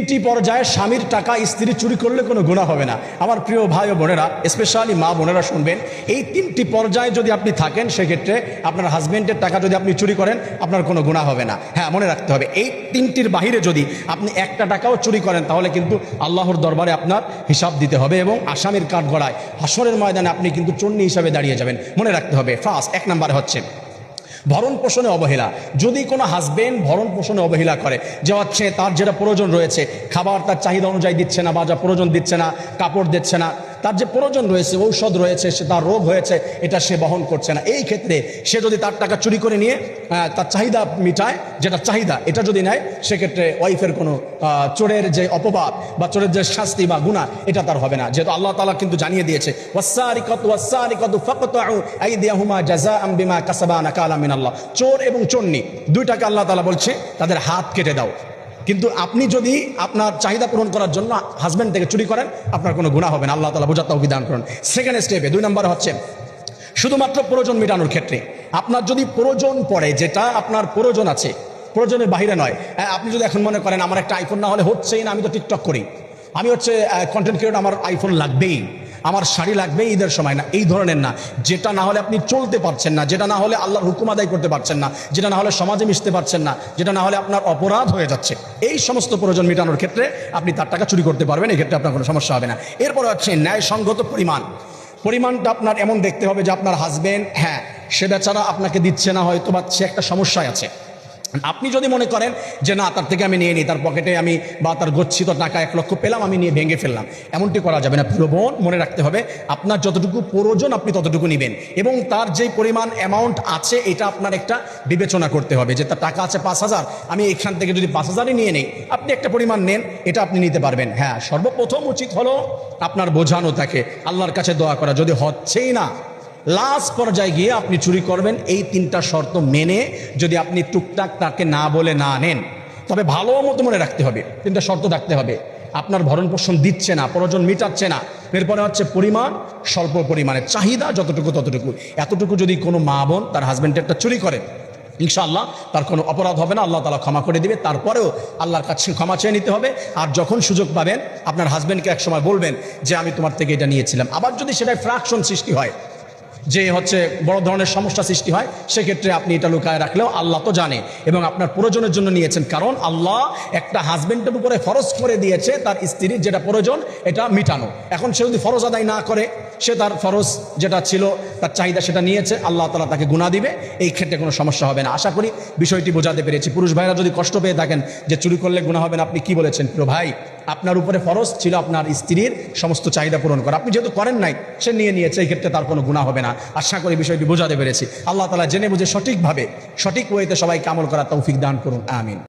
তিনটি পর্যায়ে স্বামীর টাকা স্ত্রী চুরি করলে কোনো গুনাহ হবে না। আমার প্রিয় ভাই ও বোনেরা, স্পেশালি মা বোনেরা শুনবেন, এই তিনটি পর্যায়ে যদি আপনি থাকেন সেক্ষেত্রে আপনার হাজব্যান্ডের টাকা যদি আপনি চুরি করেন আপনার কোনো গুনাহ হবে না। হ্যাঁ, মনে রাখতে হবে এই তিনটির বাহিরে যদি আপনি একটা টাকাও চুরি করেন তাহলে কিন্তু আল্লাহর দরবারে আপনার হিসাব দিতে হবে এবং আসামির কাঠগড়ায় হাসরের ময়দানে আপনি কিন্তু চন্ডী হিসাবে দাঁড়িয়ে যাবেন। মনে রাখতে হবে ফার্স্ট, এক নম্বরে হচ্ছে ভরণ পোষণে অবহেলা। যদি কোনো হাজবেন্ড ভরণ পোষণে অবহেলা করে, যে হচ্ছে তার যেটা প্রয়োজন রয়েছে, খাবার তার চাহিদা অনুযায়ী দিচ্ছে না বা যা প্রয়োজন দিচ্ছে না, কাপড় দিচ্ছে না, তার যে প্রয়োজন রয়েছে, ঔষধ রয়েছে, সে তার রোগ হয়েছে, এটা সে বহন করছে না, এই ক্ষেত্রে সে যদি তার টাকা চুরি করে নিয়ে তার চাহিদা মিটায়, যেটা চাহিদা এটা যদি নেয়, সেক্ষেত্রে ওয়াইফের কোনো চোরের যে অপবাদ বা চোরের যে শাস্তি বা গুনাহ এটা তার হবে না। যেহেতু আল্লাহ তাআলা কিন্তু জানিয়ে দিয়েছে ওয়াসসারিকাতু ফাকতাউ আইদিয়াহুমা জাযাআম বিমা কাসাবা নাকালাম মিনাল্লাহ। চোর এবং চোরনি দুইটাকে আল্লাহ তাআলা বলছে তাদের হাত কেটে দাও। কিন্তু আপনি যদি আপনার চাহিদা পূরণ করার জন্য হাজব্যান্ড থেকে চুরি করেন আপনার কোনো গুনাহ হবে না। আল্লাহ তাআলা বোঝার তৌফিক দান করুন। সেকেন্ড স্টেপে 2 নম্বরে হচ্ছে শুধুমাত্র প্রয়োজন মেটানোর ক্ষেত্রে আপনার যদি প্রয়োজন পড়ে, যেটা আপনার প্রয়োজন আছে, প্রয়োজনের বাহিরে নয়। আপনি যদি এখন মনে করেন আমার একটা আইফোন না হলে হচ্ছেই না, আমি তো টিকটক করি, আমি হচ্ছে কন্টেন্ট ক্রিয়েটর, আমার আইফোন লাগবেই, আমার শাড়ি লাগবে ঈদের সময়, না এই ধরনের না। যেটা না হলে আপনি চলতে পারছেন না, যেটা না হলে আল্লাহর হুকুম আদায় করতে পারছেন না, যেটা না হলে সমাজে মিশতে পারছেন না, যেটা না হলে আপনার অপরাধ হয়ে যাচ্ছে, এই সমস্ত প্রয়োজন মেটানোর ক্ষেত্রে আপনি তার টাকা চুরি করতে পারবেন, এই ক্ষেত্রে আপনার কোনো সমস্যা হবে না। এরপরে হচ্ছে ন্যায়সঙ্গত পরিমাণটা আপনার এমন দেখতে হবে যে আপনার হাজবেন্ড, হ্যাঁ সে বেচারা আপনাকে দিচ্ছে না, হয়তো বা সে একটা সমস্যায় আছে। আপনি যদি মনে করেন যে না তার থেকে আমি নিয়ে নিই, তার পকেটে আমি বা তার গচ্ছিত টাকা 1 লক্ষ পেলাম, আমি নিয়ে ভেঙে ফেললাম, এমনটি করা যাবে না। প্রিয় বোন, মনে রাখতে হবে আপনার যতটুকু প্রয়োজন আপনি ততটুকু নেবেন এবং তার যেই পরিমাণ অ্যামাউন্ট আছে এটা আপনার একটা বিবেচনা করতে হবে যে তার টাকা আছে 5,000, আমি এখান থেকে যদি 5,000ই নিয়ে নেই, আপনি একটা পরিমাণ নেন, এটা আপনি নিতে পারবেন। হ্যাঁ, সর্বপ্রথম উচিত হলো আপনার বোঝানো তাকে, আল্লাহর কাছে দোয়া করা। যদি হচ্ছেই না, লাস্ট পর্যায়ে গিয়ে আপনি চুরি করবেন। এই 3টা শর্ত মেনে যদি আপনি টুকটাক তাকে না বলে না নেন, তবে ভালো মতো মনে রাখতে হবে 3টা শর্ত থাকতে হবে। আপনার ভরণ পোষণ দিচ্ছে না, প্রয়োজন মিটাচ্ছে না, এরপরে হচ্ছে পরিমাণ, স্বল্প পরিমাণে, চাহিদা যতটুকু ততটুকু। এতটুকু যদি কোনো মা বোন তার হাজব্যান্ডের একটা চুরি করে, ইনশাআল্লাহ তার কোনো অপরাধ হবে না, আল্লাহ তাআলা ক্ষমা করে দিবে। তারপরেও আল্লাহর কাছে ক্ষমা চেয়ে নিতে হবে। আর যখন সুযোগ পাবেন আপনার হাজব্যান্ডকে একসময় বলবেন যে আমি তোমার থেকে এটা নিয়েছিলাম। আবার যদি সেটাই ফ্র্যাকশন সৃষ্টি হয়, যে হচ্ছে বড় ধরনের সমস্যা সৃষ্টি হয়, সেক্ষেত্রে আপনি এটা লুকায় রাখলেও আল্লাহ তো জানে এবং আপনার প্রয়োজনের জন্য নিয়েছেন। কারণ আল্লাহ একটা হাজবেন্ডের উপরে ফরজ করে দিয়েছে তার স্ত্রীর যেটা প্রয়োজন এটা মিটানো। এখন সে যদি ফরজ আদায় না করে, সে তার ফরজ যেটা ছিল তার চাহিদা সেটা নিয়েছে, আল্লাহ তাআলা তাকে গুনাহ দিবে, এই ক্ষেত্রে কোনো সমস্যা হবে না। আশা করি বিষয়টি বোঝাতে পেরেছি। পুরুষ ভাইরা যদি কষ্ট পেয়ে থাকেন যে চুরি করলে গুনাহ হবে না, আপনি কি বলেছেন? প্রিয় ভাই, আপনার উপরে ফরজ ছিল আপনার স্ত্রীর সমস্ত চাহিদা পূরণ করা, আপনি যেহেতু করেন নাই, সে নিয়ে নিয়েছে, এই ক্ষেত্রে তার কোনো গুনাহ হবে না। আশা করি বিষয়টি বোঝাতে পেরেছি। আল্লাহ তাআলা জেনে বুঝে সঠিকভাবে সঠিক ওয়েতে সবাইকে আমল করার তৌফিক দান করুন, আমিন।